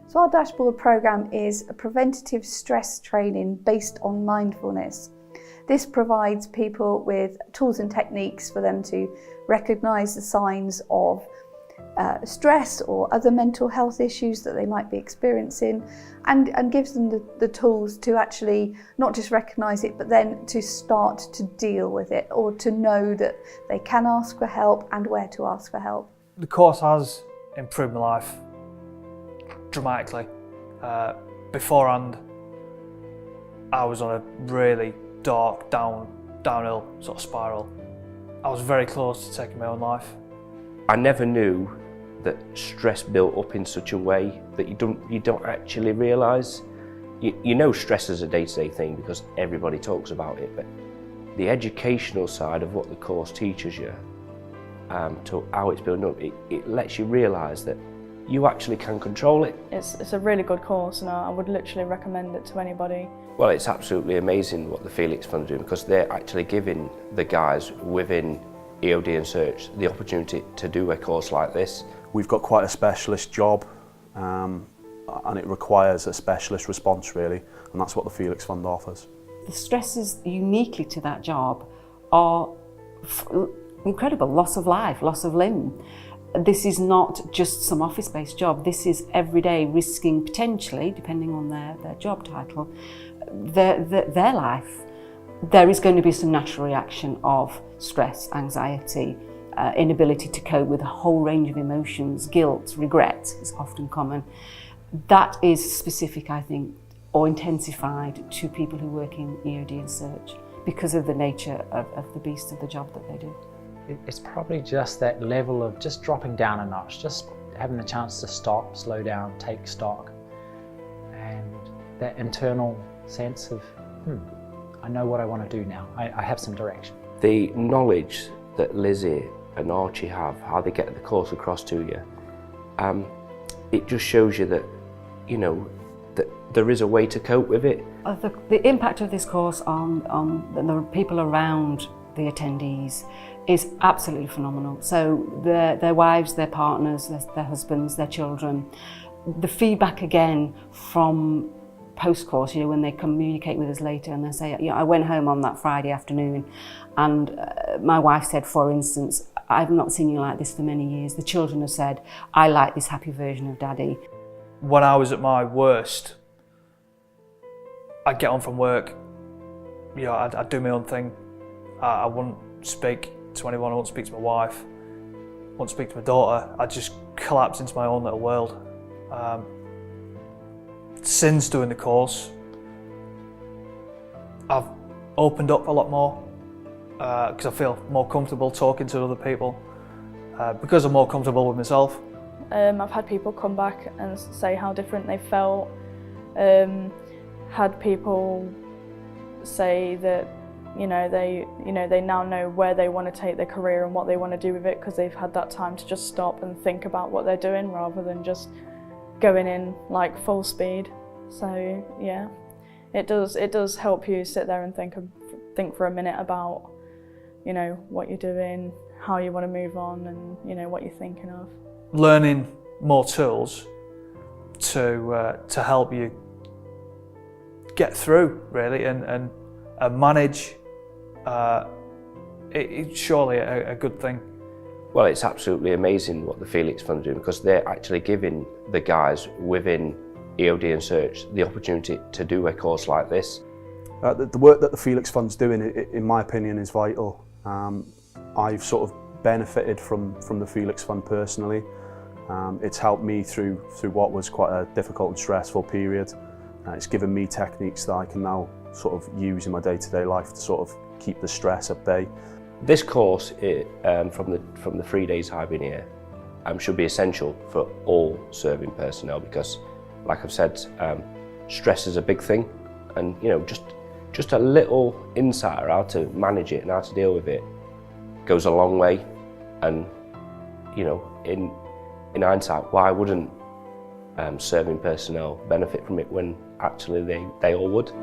So our dashboard program is a preventative stress training based on mindfulness. This provides people with tools and techniques for them to recognise the signs of stress or other mental health issues that they might be experiencing, and gives them the tools to actually not just recognise it, but then to start to deal with it, or to know that they can ask for help and where to ask for help. The course has improved my life dramatically. Beforehand, I was on a really dark, downhill sort of spiral. I was very close to taking my own life. I never knew that stress built up in such a way that you don't actually realise. You know stress is a day-to-day thing because everybody talks about it, but the educational side of what the course teaches you, to how it's built up, it lets you realise that you actually can control it. It's a really good course, and I would literally recommend it to anybody. Well, it's absolutely amazing what the Felix Fund do, because they're actually giving the guys within EOD and Search the opportunity to do a course like this. We've got quite a specialist job, and it requires a specialist response really, and that's what the Felix Fund offers. The stresses uniquely to that job are incredible. Loss of life, loss of limb. This is not just some office-based job. This is every day risking potentially, depending on their job title, their life. There is going to be some natural reaction of stress, anxiety, inability to cope with a whole range of emotions. Guilt, regret is often common. That is specific, I think, or intensified to people who work in EOD and Search because of the nature of the beast of the job that they do. It's probably just that level of just dropping down a notch, just having the chance to stop, slow down, take stock, and that internal sense of, I know what I want to do now. I have some direction. The knowledge that Lizzie and Archie have, how they get the course across to you, it just shows you that, that there is a way to cope with it. The impact of this course on the people around the attendees is absolutely phenomenal. So their wives, their partners, their husbands, their children. The feedback again from post-course, when they communicate with us later and they say, I went home on that Friday afternoon and my wife said, for instance, I've not seen you like this for many years. The children have said, I like this happy version of Daddy. When I was at my worst, I'd get on from work, I'd do my own thing. I wouldn't speak to anyone, I wouldn't speak to my wife, I wouldn't speak to my daughter. I'd just collapse into my own little world. Since doing the course, I've opened up a lot more because I feel more comfortable talking to other people, because I'm more comfortable with myself. I've had people come back and say how different they felt. Had people say that they now know where they want to take their career and what they want to do with it, because they've had that time to just stop and think about what they're doing rather than just going in like full speed. So yeah, it does help you sit there and think for a minute about what you're doing, how you want to move on, and what you're thinking of. Learning more tools to help you get through really and manage. It's surely a good thing. Well, it's absolutely amazing what the Felix Fund do, because they're actually giving the guys within EOD and Search the opportunity to do a course like this. The work that the Felix Fund's doing, in my opinion, is vital. I've sort of benefited from the Felix Fund personally. It's helped me through what was quite a difficult and stressful period. It's given me techniques that I can now sort of use in my day-to-day life to sort of keep the stress at bay. This course, from the 3 days I've been here, should be essential for all serving personnel, because, like I've said, stress is a big thing, and just a little insight on how to manage it and how to deal with it goes a long way. And in hindsight, why wouldn't serving personnel benefit from it when actually they all would?